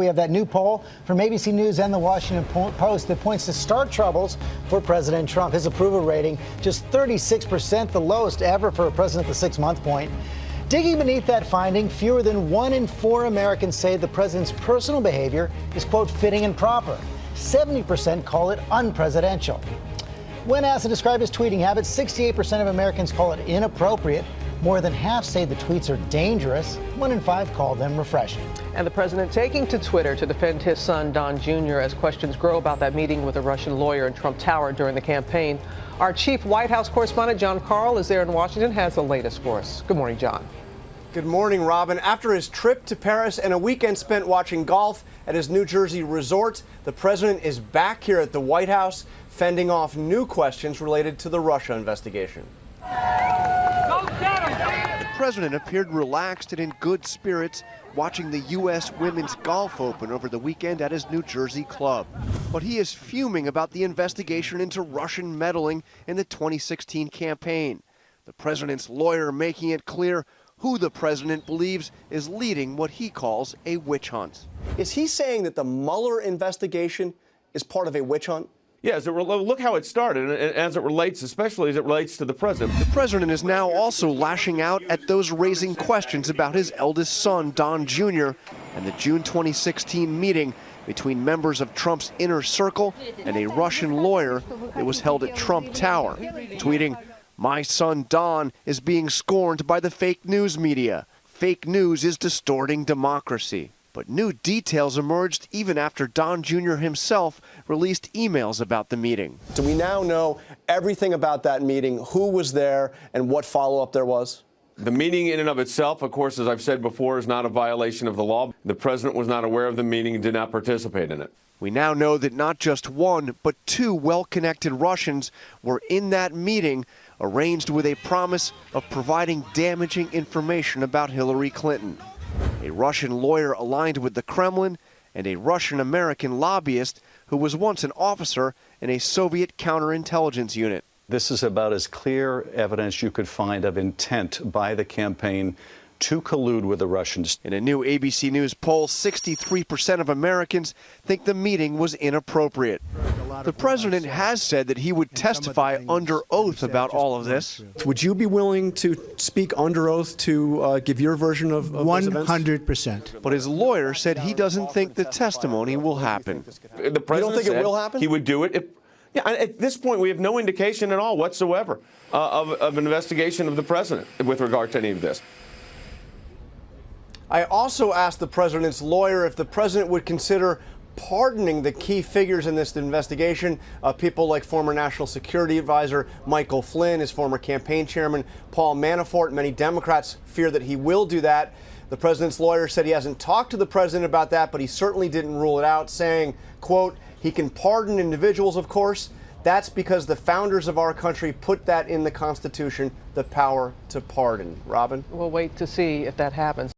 We have that new poll from ABC News and the Washington Post that points to start troubles for President Trump. His approval rating just 36%, the lowest ever for a president at the 6-month point. Digging beneath that finding, fewer than 1 in 4 Americans say the president's personal behavior is, quote, fitting and proper. 70% call it unpresidential. When asked to describe his tweeting habits, 68% of Americans call it inappropriate. More than half say the tweets are dangerous. 1 in 5 call them refreshing. And the president taking to Twitter to defend his son, Don Jr., as questions grow about that meeting with a Russian lawyer in Trump Tower during the campaign. Our chief White House correspondent, John Karl, is there in Washington, has the latest for us. Good morning, John. Good morning, Robin. After his trip to Paris and a weekend spent watching golf at his New Jersey resort, the president is back here at the White House, fending off new questions related to the Russia investigation. The president appeared relaxed and in good spirits watching the U.S. Women's Golf Open over the weekend at his New Jersey club. But he is fuming about the investigation into Russian meddling in the 2016 campaign. The president's lawyer making it clear who the president believes is leading what he calls a witch hunt. Is he saying that the Mueller investigation is part of a witch hunt? Yeah, look how it started, and as it relates, especially as it relates to the president. The president is now also lashing out at those raising questions about his eldest son, Don Jr., and the June 2016 meeting between members of Trump's inner circle and a Russian lawyer that was held at Trump Tower, tweeting, "My son Don is being scorned by the fake news media. Fake news is distorting democracy." But new details emerged even after Don Jr. himself released emails about the meeting. Do we now know everything about that meeting, who was there, and what follow-up there was? The meeting in and of itself, of course, as I've said before, is not a violation of the law. The president was not aware of the meeting and did not participate in it. We now know that not just one, but 2 well-connected Russians were in that meeting, arranged with a promise of providing damaging information about Hillary Clinton. A Russian lawyer aligned with the Kremlin and a Russian-American lobbyist who was once an officer in a Soviet counterintelligence unit. This is about as clear evidence you could find of intent by the campaign to collude with the Russians. In a new ABC News poll, 63% of Americans think the meeting was inappropriate. The president has said that he would testify under oath about all of this. Would you be willing to speak under oath to give your version of 100%. But his lawyer said he doesn't think the testimony will happen. The president You don't think it will happen? He would do it. Yeah, at this point, we have no indication at all whatsoever of an investigation of the president with regard to any of this. I also asked the president's lawyer if the president would consider pardoning the key figures in this investigation, people like former National Security Advisor Michael Flynn, his former campaign chairman Paul Manafort. Many Democrats fear that he will do that. The president's lawyer said he hasn't talked to the president about that, but he certainly didn't rule it out, saying, quote, he can pardon individuals, of course. That's because the founders of our country put that in the Constitution, the power to pardon. Robin? We'll wait to see if that happens.